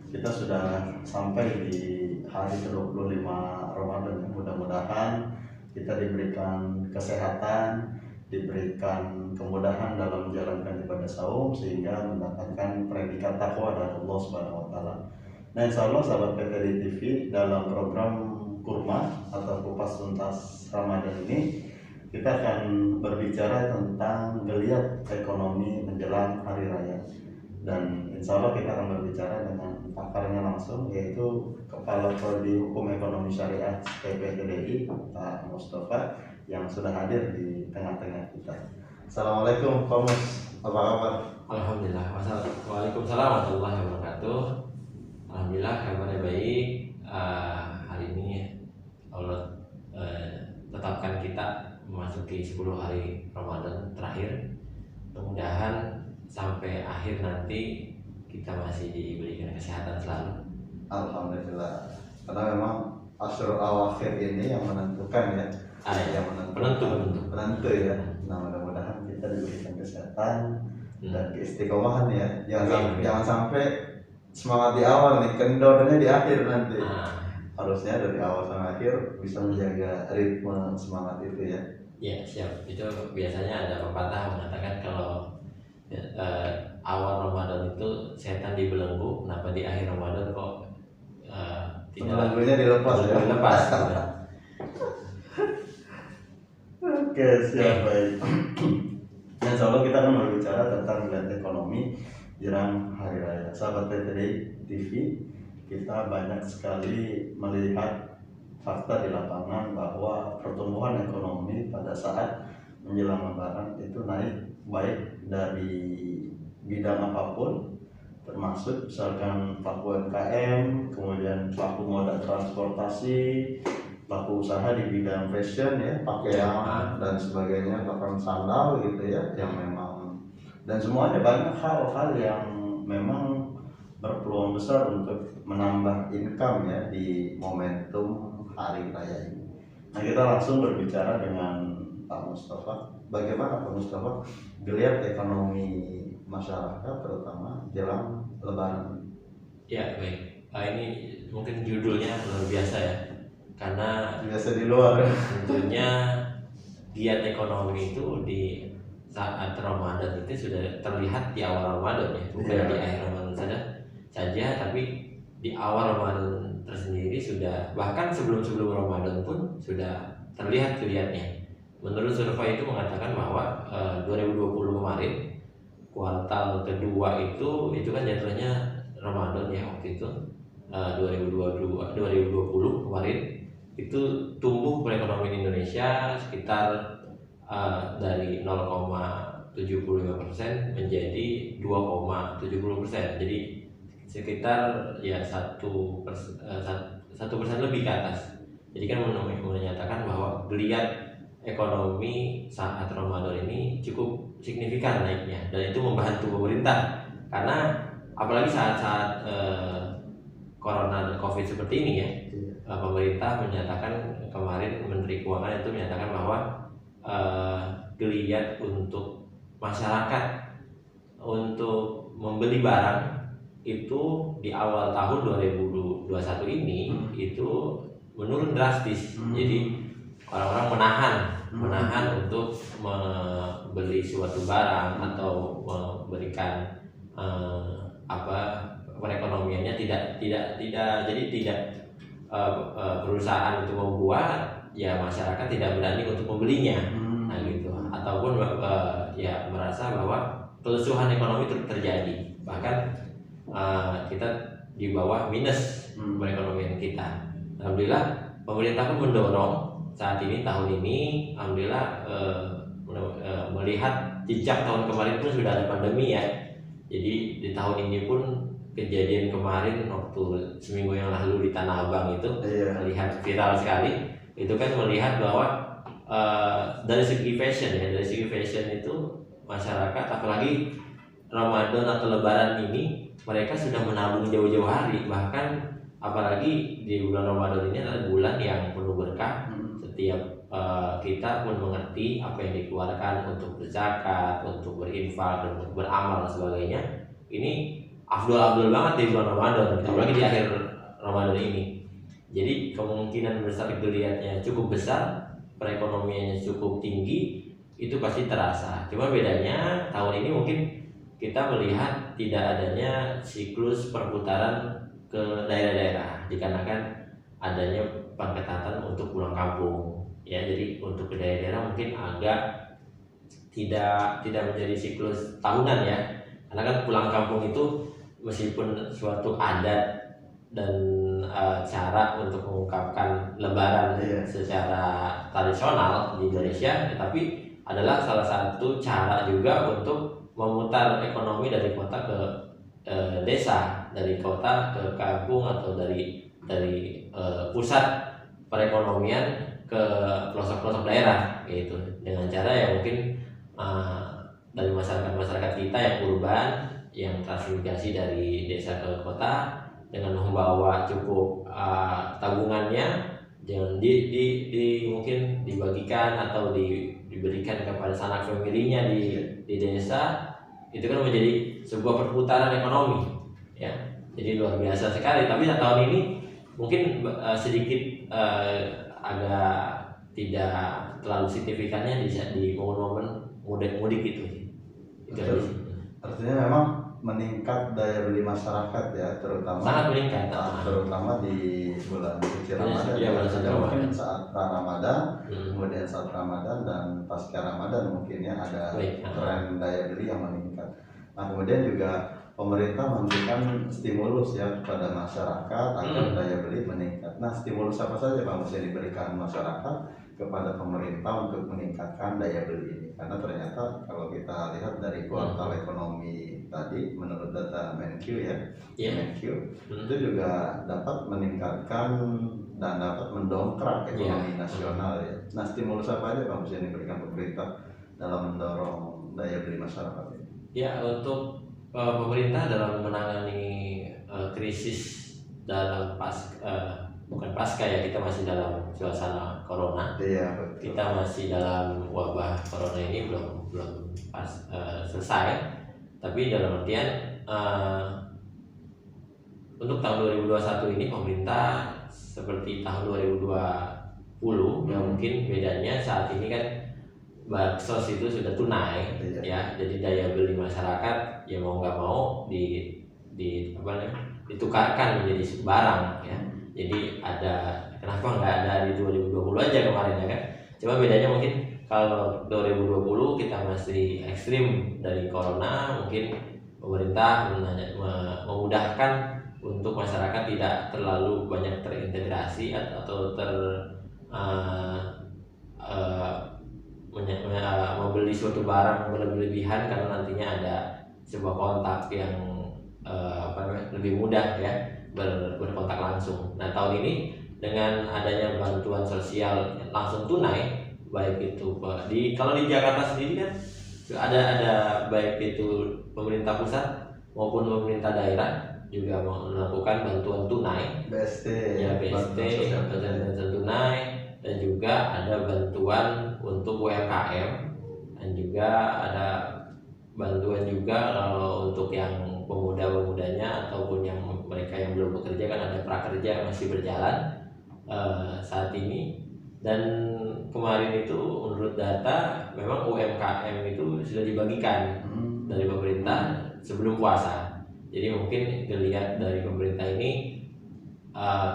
kita sudah sampai di hari ke-25 Ramadan. Mudah-mudahan kita diberikan kesehatan, diberikan kemudahan dalam menjalankan ibadah saum sehingga mendapatkan predikat takwa dari Allah Subhanahu wa taala. Nah, insya Allah sahabat PTD TV, dalam program kurma atau kupas tuntas Ramadan ini kita akan berbicara tentang geliat ekonomi menjelang hari raya. Dan insya Allah kita akan berbicara dengan pakarnya langsung, yaitu Kepala Prodi Hukum Ekonomi Syariah PPTDI Pak Mustafa, yang sudah hadir di tengah-tengah kita. Assalamualaikum Pak Mus, apa kabar? Alhamdulillah. Waalaikumsalam warahmatullahi wabarakatuh. Alhamdulillah kabarnya baik. Hari ini Allah tetapkan kita memasuki 10 hari Ramadan terakhir. Mudah-mudahan sampai akhir nanti kita masih diberikan kesehatan selalu. Alhamdulillah. Karena memang Ashrul Awakhir ini yang menentukan ya. Yang penentu ya. Nah, mudah-mudahan kita diberikan kesehatan dan keistiqomahan ya. Jangan sampai semangat di awal nih, kendornya di akhir nanti. Harusnya dari awal sampai akhir bisa menjaga ritme semangat itu ya. Ya, siap. Itu biasanya ada pepatah mengatakan kalau awal Ramadan itu setan dibelenggu, kenapa di akhir Ramadan kok tidak belenggunya dilepas ya? Dilepas. Oke, siap, baik. Nah, insya Allah kita akan berbicara tentang geliat ekonomi jelang hari raya. Sahabat PTD TV, kita banyak sekali melihat fakta di lapangan bahwa pertumbuhan ekonomi pada saat menjelang Lebaran itu naik, baik dari bidang apapun, termasuk misalkan pelaku UMKM, kemudian pelaku moda transportasi, pelaku usaha di bidang fashion ya, pakaian dan sebagainya, bahkan sandal gitu ya, yang memang, dan semuanya banyak hal-hal yang memang berpeluang besar untuk menambah income ya di momentum hari raya ini. Nah, kita langsung berbicara dengan Pak Mustafa. Bagaimana Pak Mustafa geliat ekonomi masyarakat terutama jelang Lebaran? Ya, baik. Ini mungkin judulnya luar biasa ya, karena biasa di luar. Tentunya giat ekonomi itu di saat Ramadan itu sudah terlihat di awal Ramadan ya, bukan di akhir Ramadan saja, tapi di awal Ramadan tersendiri sudah, bahkan sebelum Ramadan pun sudah terlihat geliatnya. Menurut survei itu mengatakan bahwa 2020 kemarin kuartal kedua itu kan jatuhnya Ramadan ya waktu itu, 2020 kemarin itu tumbuh perekonomian Indonesia sekitar dari 0,75% menjadi 2,70%. Jadi sekitar ya 1% lebih ke atas. Jadi kan menyatakan bahwa geliat ekonomi saat Ramadan ini cukup signifikan naiknya, dan itu membantu pemerintah, karena apalagi saat corona dan covid seperti ini ya, pemerintah menyatakan kemarin, Menteri Keuangan itu menyatakan bahwa geliat untuk masyarakat untuk membeli barang itu di awal tahun 2021 ini itu menurun drastis. Jadi orang-orang menahan untuk membeli suatu barang atau memberikan perekonomiannya tidak perusahaan untuk membuat, ya masyarakat tidak berani untuk membelinya. Nah gitu, ataupun ya merasa bahwa kelesuhan ekonomi terjadi, bahkan kita di bawah minus perekonomian kita. Alhamdulillah pemerintah pun mendorong saat ini, tahun ini alhamdulillah melihat jejak tahun kemarin pun sudah ada pandemi ya. Jadi di tahun ini pun kejadian kemarin waktu seminggu yang lalu di Tanah Abang itu melihat viral sekali. Itu kan melihat bahwa dari segi fashion itu masyarakat, apalagi Ramadan atau Lebaran ini, mereka sudah menabung jauh-jauh hari. Bahkan apalagi di bulan Ramadan ini adalah bulan yang penuh berkah. Setiap kita pun mengerti apa yang dikeluarkan untuk berzakat, untuk berinfak, dan untuk beramal dan sebagainya. Ini afdol banget di bulan Ramadan, apalagi di akhir Ramadan ini. Jadi kemungkinan besar geliatnya cukup besar, perekonomiannya cukup tinggi, itu pasti terasa. Cuma bedanya tahun ini mungkin kita melihat tidak adanya siklus perputaran ke daerah-daerah, dikarenakan adanya pengetatan untuk pulang kampung. Ya, jadi untuk ke daerah-daerah mungkin agak tidak menjadi siklus tahunan ya, karena kan pulang kampung itu meskipun suatu adat dan cara untuk mengungkapkan Lebaran secara tradisional di Indonesia, tetapi adalah salah satu cara juga untuk memutar ekonomi dari kota ke desa, dari kota ke kampung, atau dari pusat perekonomian ke pelosok-pelosok daerah gitu, dengan cara yang mungkin dari masyarakat kita yang urban, yang transmigrasi dari desa ke kota dengan membawa cukup tabungannya, jangan mungkin dibagikan atau diberikan kepada sanak familinya di desa, itu kan menjadi sebuah perputaran ekonomi ya. Jadi luar biasa sekali. Tapi tahun ini mungkin sedikit agak tidak terlalu signifikannya di momen-momen mudik itu sih. Artinya memang meningkat daya beli masyarakat ya, terutama sangat meningkat, terutama di bulan suci Ramadan. Ya, mungkin saat Ramadan, kemudian saat Ramadan dan pasca Ramadan mungkin ya ada tren daya beli yang meningkat. Nah, kemudian juga pemerintah memberikan stimulus ya kepada masyarakat agar daya beli meningkat. Nah, stimulus apa saja Pak yang diberikan masyarakat kepada pemerintah untuk meningkatkan daya beli ini? Karena ternyata kalau kita lihat dari kuartal ekonomi tadi, menurut data Menq ya, Menq itu juga dapat meningkatkan dan dapat mendongkrak ekonomi nasional ya. Nah, stimulus apa aja Pak yang diberikan pemerintah dalam mendorong daya beli masyarakat ini? Ya, untuk pemerintah dalam menangani krisis dalam bukan pasca ya, kita masih dalam suasana corona. Kita masih dalam wabah corona ini belum selesai. Tapi dalam artian untuk tahun 2021 ini pemerintah seperti tahun 2020 yang mungkin bedanya saat ini kan bansos itu sudah tunai ya, jadi daya beli masyarakat ya mau nggak mau ditukarkan menjadi barang ya. Jadi kenapa nggak ada di 2020 aja kemarin ya kan? Cuma bedanya mungkin kalau 2020 kita masih ekstrim dari corona, mungkin pemerintah memudahkan untuk masyarakat tidak terlalu banyak terintegrasi atau membeli suatu barang berlebihan, karena nantinya ada sebuah kontak yang lebih mudah ya, berkontak langsung. Nah, tahun ini dengan adanya bantuan sosial langsung tunai, baik itu kalau di Jakarta sendiri kan ada baik itu pemerintah pusat maupun pemerintah daerah juga melakukan bantuan tunai, BST bantuan tunai, dan juga ada bantuan untuk UMKM, dan juga ada bantuan juga kalau untuk yang pemuda-pemudanya ataupun yang mereka yang belum bekerja, kan ada prakerja masih berjalan saat ini. Dan kemarin itu menurut data memang UMKM itu sudah dibagikan dari pemerintah sebelum puasa. Jadi mungkin dilihat dari pemerintah ini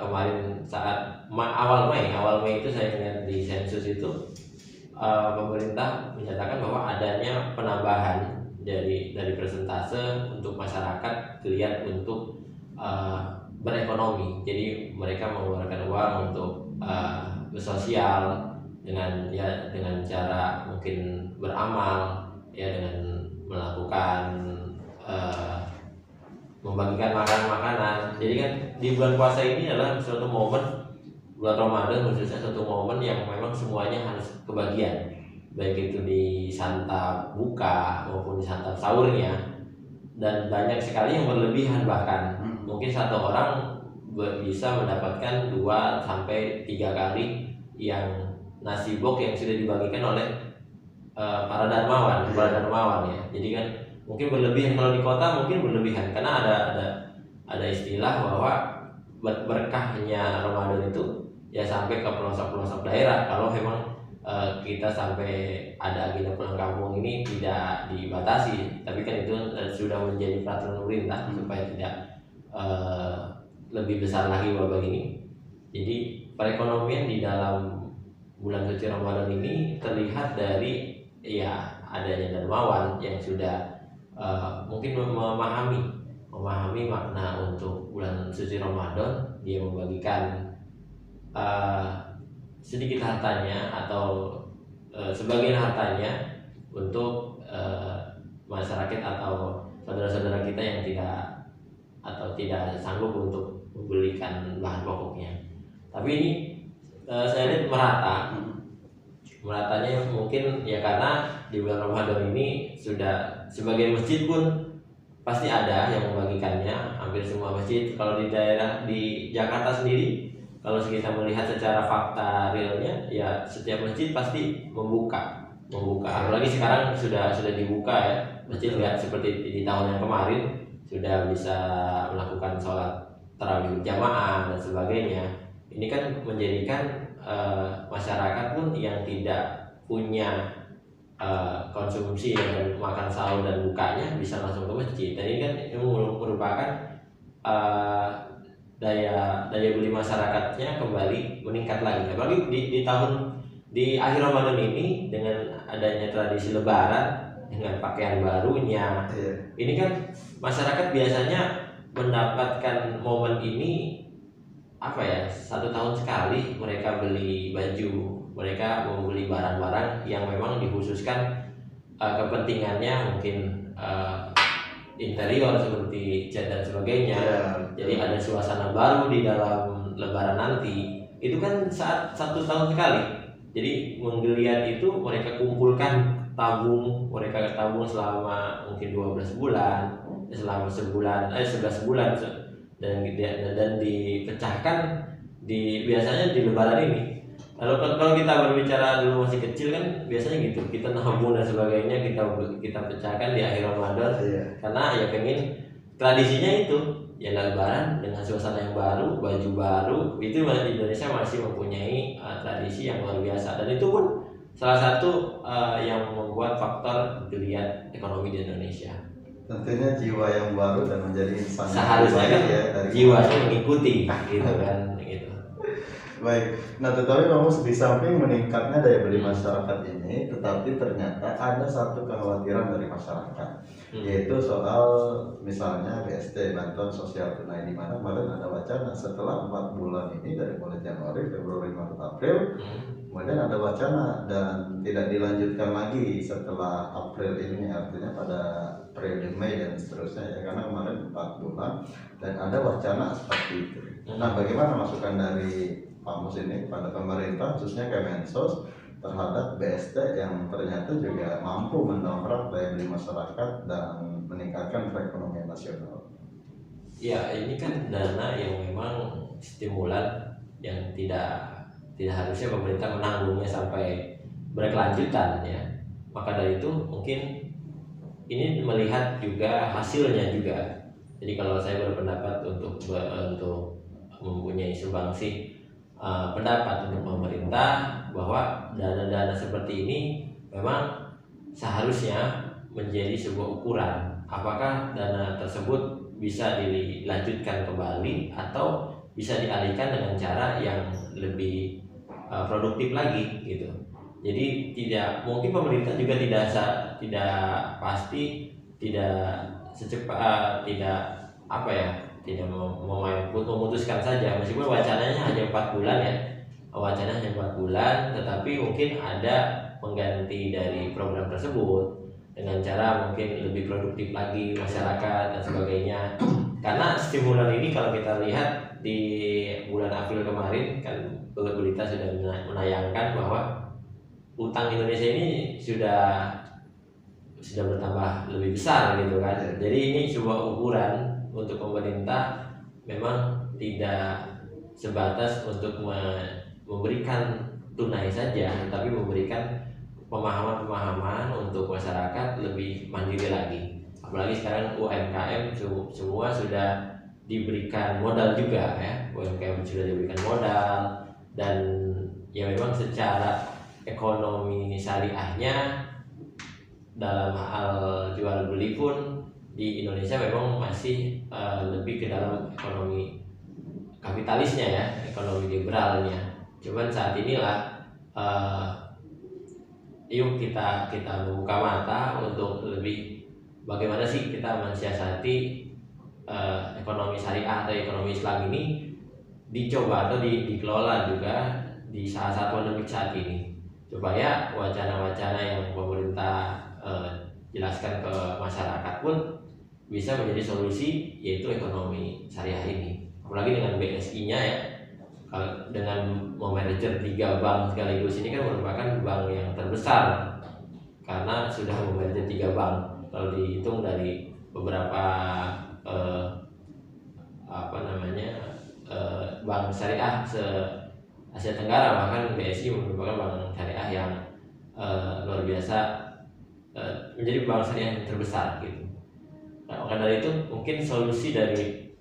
kemarin saat awal Mei itu saya lihat di sensus itu pemerintah menyatakan bahwa adanya penambahan dari persentase untuk masyarakat geliat untuk berekonomi. Jadi mereka mengeluarkan uang untuk bersosial dengan cara mungkin beramal ya, dengan melakukan membagikan makanan. Jadi kan di bulan puasa ini adalah suatu momen, bulan Ramadan khususnya suatu momen yang memang semuanya harus kebagian, baik itu di santap buka maupun di santap sahurnya. Dan banyak sekali yang berlebihan, bahkan mungkin satu orang bisa mendapatkan 2-3 kali yang nasi bok yang sudah dibagikan oleh para dermawan ya. Jadi kan mungkin berlebihan. Kalau di kota mungkin berlebihan karena ada istilah bahwa berkahnya Ramadan itu ya sampai ke pelosok-pelosok daerah. Kalau memang kita sampai ada agenda pulang kampung ini tidak dibatasi, tapi kan itu sudah menjadi peraturan pemerintah supaya tidak lebih besar lagi wabah ini. Jadi perekonomian di dalam bulan suci Ramadan ini terlihat dari ya adanya dermawan yang sudah mungkin memahami makna untuk bulan suci Ramadan. Dia membagikan sedikit hartanya atau sebagian hartanya untuk masyarakat atau saudara-saudara kita yang tidak sanggup untuk membelikan bahan pokoknya. Tapi ini saya lihat meratanya mungkin ya karena di bulan Ramadan ini sudah sebagian masjid pun pasti ada yang membagikannya, hampir semua masjid. Kalau di daerah di Jakarta sendiri, kalau kita melihat secara fakta realnya, ya setiap masjid pasti membuka. Apalagi sekarang sudah dibuka ya masjid, lihat seperti di tahun yang kemarin sudah bisa melakukan sholat tarawih jamaah dan sebagainya. Ini kan menjadikan masyarakat pun yang tidak punya konsumsi dan makan sahur dan bukanya bisa langsung ke masjid. Dan ini kan merupakan daya beli masyarakatnya kembali meningkat lagi. Apalagi di akhir Ramadan ini dengan adanya tradisi Lebaran dengan pakaian barunya, ini kan masyarakat biasanya mendapatkan momen ini satu tahun sekali mereka beli baju, mereka membeli barang-barang yang memang dikhususkan kepentingannya mungkin interior seperti cat dan sebagainya. Jadi ada suasana baru di dalam Lebaran nanti. Itu kan saat satu tahun sekali. Jadi menggeliat itu mereka kumpulkan mereka tabung selama mungkin 12 bulan, selama 11 bulan dan dipecahkan biasanya di Lebaran ini. Lalu kalau kita berbicara dulu masih kecil kan biasanya gitu, kita nabung dan sebagainya kita pecahkan di akhir Ramadan, karena ya pengen tradisinya itu ya Lebaran dengan suasana yang baru, baju baru. Itu di Indonesia masih mempunyai tradisi yang luar biasa, dan itu pun salah satu yang membuat faktor geliat ekonomi di Indonesia. Tentunya jiwa yang baru dan menjadi insan seharusnya kan jiwanya mengikuti gitu kan gitu. Baik, nah tetapi memang di samping meningkatnya daya beli masyarakat ini, tetapi ternyata ada satu kekhawatiran dari masyarakat, yaitu soal misalnya BST, bantuan sosial tunai, di mana kemarin ada wacana setelah 4 bulan ini dari mulai Januari, Februari, Maret, April, kemudian ada wacana dan tidak dilanjutkan lagi setelah April ini, artinya pada periode Mei dan seterusnya ya, karena kemarin 4 bulan dan ada wacana seperti itu. Nah, bagaimana masukan dari Pak Mus ini pada pemerintah khususnya Kemensos terhadap BST yang ternyata juga mampu mendongkrak daya beli masyarakat dan meningkatkan perekonomian nasional? Ya, ini kan dana yang memang stimulan yang tidak harusnya pemerintah menanggungnya sampai berkelanjutan ya. Maka dari itu mungkin ini melihat juga hasilnya juga. Jadi kalau saya berpendapat untuk mempunyai sumbangsi pendapat untuk pemerintah bahwa dana-dana seperti ini memang seharusnya menjadi sebuah ukuran apakah dana tersebut bisa dilanjutkan kembali atau bisa dialihkan dengan cara yang lebih produktif lagi gitu. Jadi tidak mungkin pemerintah juga tidak pasti tidak secepat tidak memutuskan saja, meskipun wacananya hanya 4 bulan ya, wacananya hanya 4 bulan, tetapi mungkin ada pengganti dari program tersebut dengan cara mungkin lebih produktif lagi masyarakat dan sebagainya. Karena stimulan ini kalau kita lihat di bulan April kemarin kan berita sudah menayangkan bahwa utang Indonesia ini sudah bertambah lebih besar gitu kan. Jadi ini sebuah ukuran untuk pemerintah memang tidak sebatas untuk memberikan tunai saja, tapi memberikan pemahaman untuk masyarakat lebih mandiri lagi. apalagi sekarang UMKM semua sudah diberikan modal juga ya, UMKM sudah diberikan modal, dan ya memang secara ekonomi syariahnya dalam hal jual beli pun di Indonesia memang masih lebih ke dalam ekonomi kapitalisnya ya, ekonomi liberalnya. Cuman saat inilah yuk kita membuka mata untuk lebih bagaimana sih kita mensiasati ekonomi syariah atau ekonomi Islam ini dicoba atau dikelola juga di saat pandemi saat ini, supaya wacana-wacana yang pemerintah jelaskan ke masyarakat pun bisa menjadi solusi, yaitu ekonomi syariah ini. Apalagi dengan BSI-nya ya, dengan memerger 3 bank sekaligus ini kan merupakan bank yang terbesar karena sudah memerger 3 bank. Kalau dihitung dari beberapa bank syariah se Asia Tenggara, bahkan BSI merupakan bank syariah yang luar biasa, menjadi bank syariah yang terbesar gitu. Nah, maka dari itu mungkin solusi dari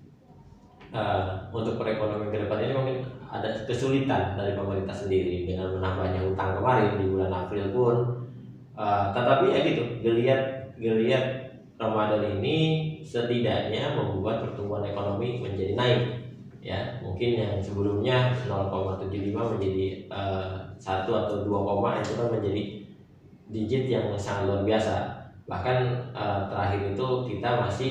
untuk perekonomian ke depan ini mungkin ada kesulitan dari pemerintah sendiri dengan menambahnya utang kemarin di bulan April pun. Tetapi ya gitu, geliat Ramadan ini setidaknya membuat pertumbuhan ekonomi menjadi naik. Ya, mungkin yang sebelumnya 0,75 menjadi 1 atau 2, itu kan menjadi digit yang sangat luar biasa. Bahkan terakhir itu kita masih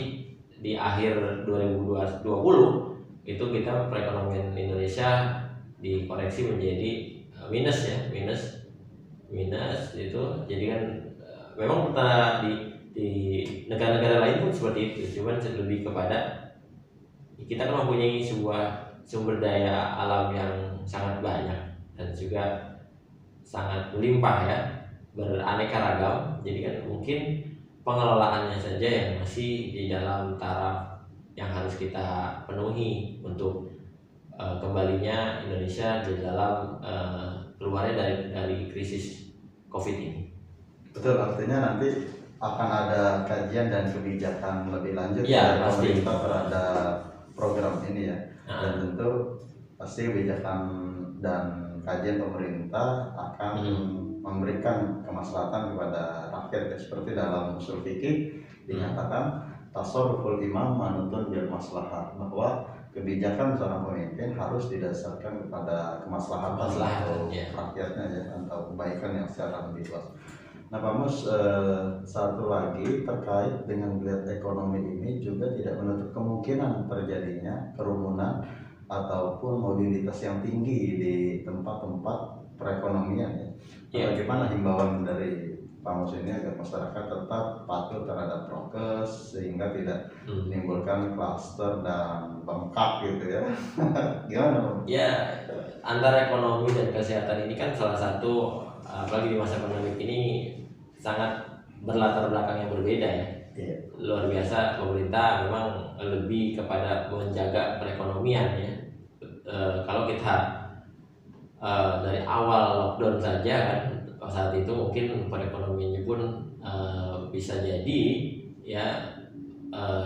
di akhir 2020 itu kita perekonomian Indonesia dikoreksi menjadi minus ya, minus itu. Jadi kan memang di negara-negara lain pun seperti itu, cuman lebih kepada kita kan mempunyai sebuah sumber daya alam yang sangat banyak dan juga sangat melimpah ya, beraneka ragam. Jadi kan mungkin pengelolaannya saja yang masih di dalam taraf yang harus kita penuhi untuk kembalinya Indonesia di dalam keluarnya dari krisis COVID ini. Betul, artinya nanti akan ada kajian dan kebijakan lebih lanjut ya, dari pasti pemerintah terhadap program ini ya. Dan tentu pasti kebijakan dan kajian pemerintah akan memberikan kemaslahatan kepada rakyat ya. Seperti dalam usul fikih dinyatakan tasarruful imam manutun bil maslahat, bahwa kebijakan seorang pemimpin harus didasarkan kepada kemaslahatan untuk rakyatnya ya, atau kebaikan yang secara lebih luas. Nah Pak Mus, satu lagi terkait dengan geliat ekonomi ini juga tidak menutup kemungkinan terjadinya kerumunan ataupun mobilitas yang tinggi di tempat-tempat perekonomian ya. Bagaimana himbauan dari Pak Mus ini agar masyarakat tetap patuh terhadap prokes sehingga tidak menimbulkan klaster dan bengkak gitu ya? Gimana? Ya, antara ekonomi dan kesehatan ini kan salah satu, apalagi di masa pandemi ini, sangat berlatar belakang yang berbeda ya. Luar biasa, pemerintah memang lebih kepada menjaga perekonomian ya. Kalau kita dari awal lockdown saja kan, saat itu mungkin perekonomiannya pun bisa jadi ya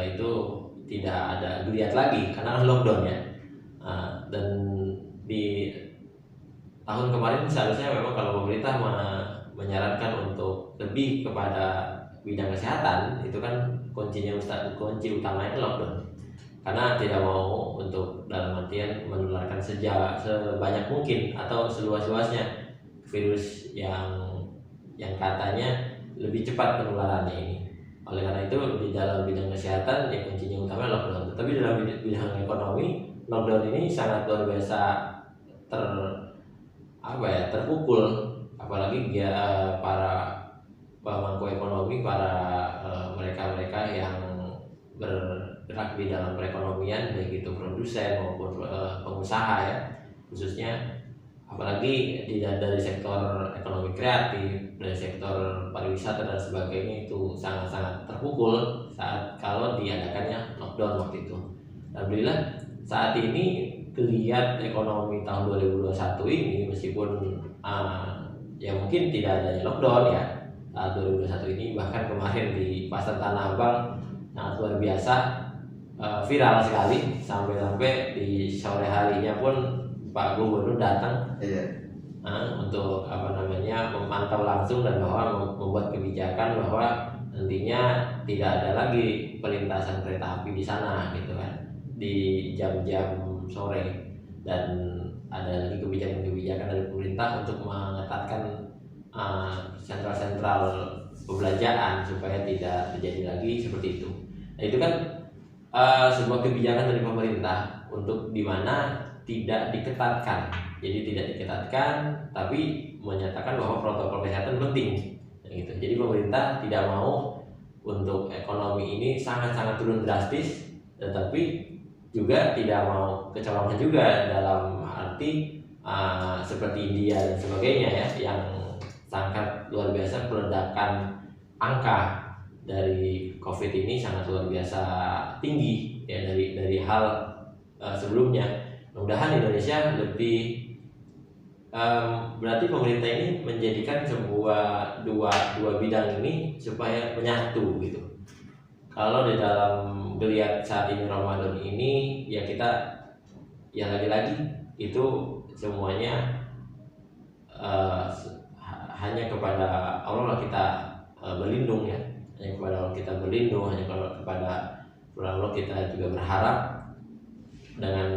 itu tidak ada geliat lagi karena lockdown ya. Dan di tahun kemarin seharusnya memang kalau pemerintah menyarankan untuk lebih kepada bidang kesehatan, itu kan kunci utamanya lockdown, karena tidak mau untuk dalam artian menularkan sebanyak mungkin atau seluas-luasnya virus yang katanya lebih cepat penularannya ini. Oleh karena itu di dalam bidang kesehatan ya kuncinya utama lockdown. Tetapi dalam bidang ekonomi, lockdown ini sangat luar biasa terpukul, apalagi para pemangku ekonomi, para mereka-mereka yang bergerak di dalam perekonomian, baik itu produsen maupun pengusaha ya, khususnya apalagi dari sektor ekonomi kreatif, dari sektor pariwisata dan sebagainya, itu sangat-sangat terpukul kalau diadakannya lockdown waktu itu. Alhamdulillah saat ini geliat ekonomi tahun 2021 ini, meskipun ya mungkin tidak adanya lockdown ya, 2021 ini bahkan kemarin di pasar Tanah Abang sangat luar biasa, viral sekali, sampai-sampai di sore harinya pun Pak Gubernur datang untuk memantau langsung dan bahwa membuat kebijakan bahwa nantinya tidak ada lagi perlintasan kereta api di sana gitu kan di jam-jam sore, dan ada lagi kebijakan dari pemerintah untuk mengetatkan sentral-sentral pembelanjaan supaya tidak terjadi lagi seperti itu. Nah itu kan sebuah kebijakan dari pemerintah untuk dimana tidak diketatkan, jadi tidak diketatkan tapi menyatakan bahwa protokol kesehatan penting gitu. Jadi pemerintah tidak mau untuk ekonomi ini sangat-sangat turun drastis, tetapi juga tidak mau kecolongan juga dalam arti seperti India dan sebagainya ya, yang sangat luar biasa meledakan angka dari COVID ini sangat luar biasa tinggi ya dari hal sebelumnya. Mudah-mudahan Indonesia lebih berarti pemerintah ini menjadikan sebuah dua bidang ini supaya menyatu gitu. Kalau di dalam geliat saat ini Ramadan ini ya kita ya lagi-lagi itu semuanya hanya kepada Allah lah kita berlindung ya, hanya kepada Allah kita berlindung, hanya kepada Allah kita juga berharap dengan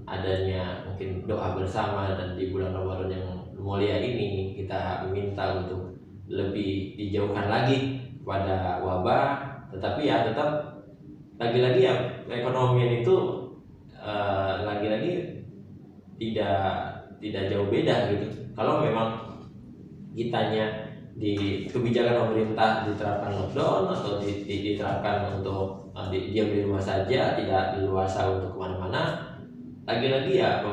adanya mungkin doa bersama, dan di bulan Ramadan yang mulia ini kita minta untuk lebih dijauhkan lagi pada wabah, tetapi ya tetap lagi-lagi ya perekonomian itu lagi-lagi tidak jauh beda gitu. Kalau memang kitanya di kebijakan pemerintah diterapkan lockdown atau diterapkan untuk diam di rumah saja, tidak leluasa untuk kemana-mana, lagi-lagi ya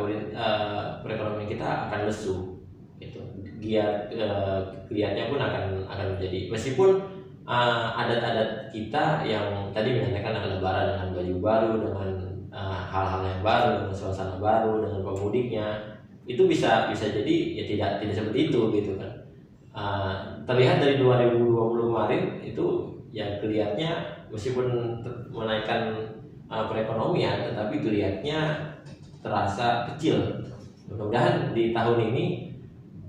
perekonomian kita akan lesu gitu. Giatnya pun akan menjadi, meskipun adat-adat kita yang tadi menyatakan akan lebaran dengan baju baru, dengan hal-hal yang baru, dengan suasana baru, dengan pemudiknya, itu bisa jadi ya tidak seperti itu gitu kan. Terlihat dari 2020 kemarin itu ya kelihatannya meskipun menaikkan perekonomian, tetapi kelihatannya terasa kecil. Mudah-mudahan di tahun ini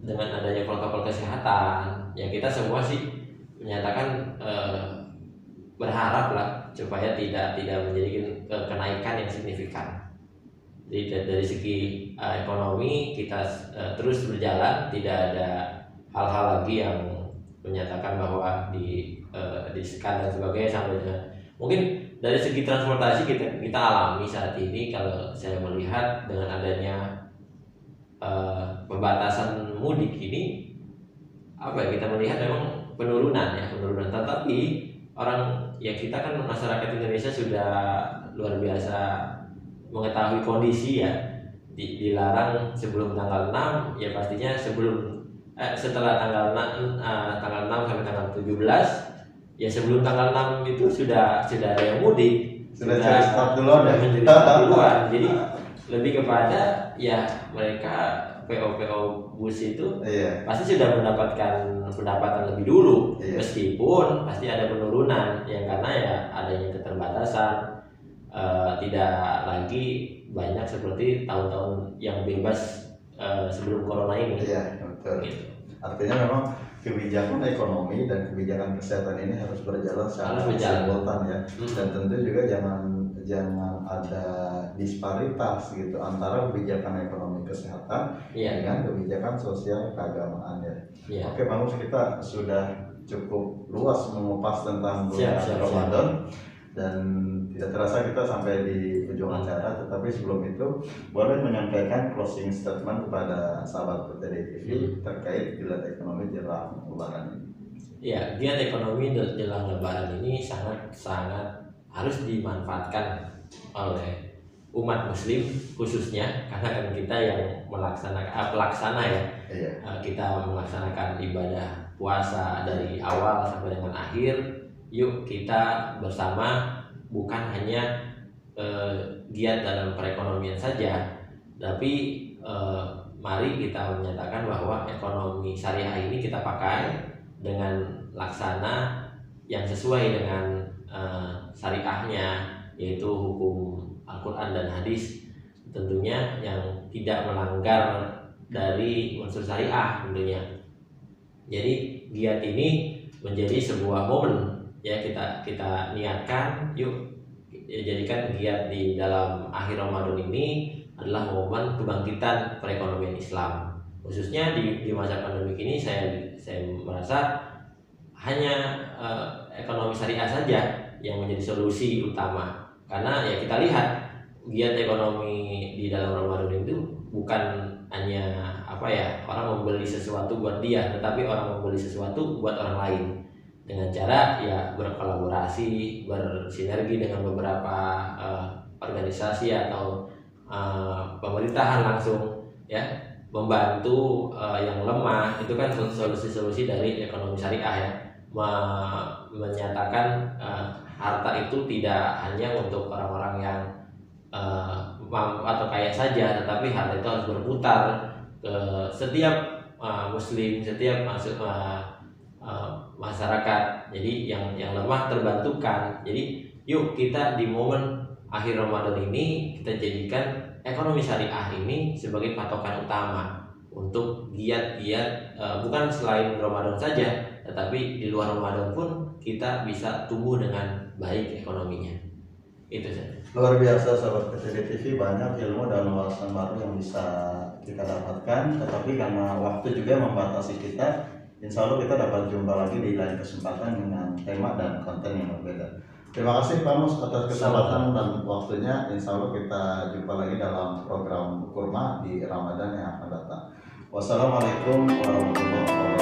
dengan adanya protokol kesehatan ya kita semua sih menyatakan berharap lah supaya tidak menjadi kenaikan yang signifikan. Jadi dari segi ekonomi kita terus berjalan, tidak ada hal-hal lagi yang menyatakan bahwa disekat dan sebagainya, sampai dengan mungkin dari segi transportasi kita alami saat ini. Kalau saya melihat dengan adanya pembatasan mudik ini kita melihat memang penurunan, tetapi orang ya kita kan masyarakat Indonesia sudah luar biasa mengetahui kondisi ya, dilarang sebelum tanggal 6 ya pastinya setelah tanggal 6 sampai tanggal 17 ya, sebelum tanggal 6 itu sudah ada yang mudik, sudah stop duluan ya. Jadi lebih kepada ya mereka PO bus itu pasti sudah mendapatkan pendapatan lebih dulu, meskipun pasti ada penurunan yang karena ya adanya keterbatasan, tidak lagi banyak seperti tahun-tahun yang bebas sebelum corona ini. Iya, betul. Gitu. Artinya memang kebijakan ekonomi dan kebijakan kesehatan ini harus berjalan secara simultan ya. Dan tentu juga jangan ada disparitas gitu antara kebijakan ekonomi kesehatan dengan kebijakan sosial keagamaan ya. Oke, Bang Mus, kita sudah cukup luas mengupas tentang bulan Ramadan dan tidak terasa kita sampai di ujung acara, tetapi sebelum itu boleh menyampaikan closing statement kepada sahabat PTD TV terkait geliat ekonomi jelang Lebaran ini. Ya, geliat ekonomi jelang Lebaran ini sangat harus dimanfaatkan oleh umat Muslim khususnya, karena kan kita yang pelaksana ya. Kita melaksanakan ibadah puasa dari awal sampai dengan akhir. Yuk kita bersama bukan hanya giat dalam perekonomian saja, tapi mari kita menyatakan bahwa ekonomi syariah ini kita pakai dengan laksana yang sesuai dengan syariahnya, yaitu hukum Al-Quran dan hadis, tentunya yang tidak melanggar dari unsur syariah tentunya. Jadi giat ini menjadi sebuah momen ya, kita niatkan yuk jadikan giat di dalam akhir Ramadan ini adalah momen kebangkitan perekonomian Islam. Khususnya di masa pandemi ini saya merasa hanya ekonomi syariah saja yang menjadi solusi utama. Karena ya kita lihat giat ekonomi di dalam Ramadan itu bukan hanya orang membeli sesuatu buat dia, tetapi orang membeli sesuatu buat orang lain dengan cara ya berkolaborasi, bersinergi dengan beberapa organisasi atau pemerintahan langsung ya, membantu yang lemah. Itu kan solusi-solusi dari ekonomi syariah ya, menyatakan harta itu tidak hanya untuk orang-orang yang mampu atau kaya saja, tetapi harta itu harus berputar ke setiap muslim, setiap masyarakat. Jadi yang lemah terbantukan. Jadi yuk kita di momen akhir Ramadan ini kita jadikan ekonomi syariah ini sebagai patokan utama untuk giat-giat bukan selain Ramadan saja, tetapi di luar Ramadan pun kita bisa tumbuh dengan baik ekonominya. Itu saja. Luar biasa sahabat PTD TV, banyak ilmu dan wawasan baru yang bisa kita dapatkan, tetapi karena waktu juga membatasi kita, insya Allah kita dapat jumpa lagi di lain kesempatan dengan tema dan konten yang berbeda. Terima kasih Pak Mus atas kesempatan dan waktunya. Insya Allah kita jumpa lagi dalam program Kurma di Ramadan yang akan datang. Wassalamualaikum warahmatullahi wabarakatuh.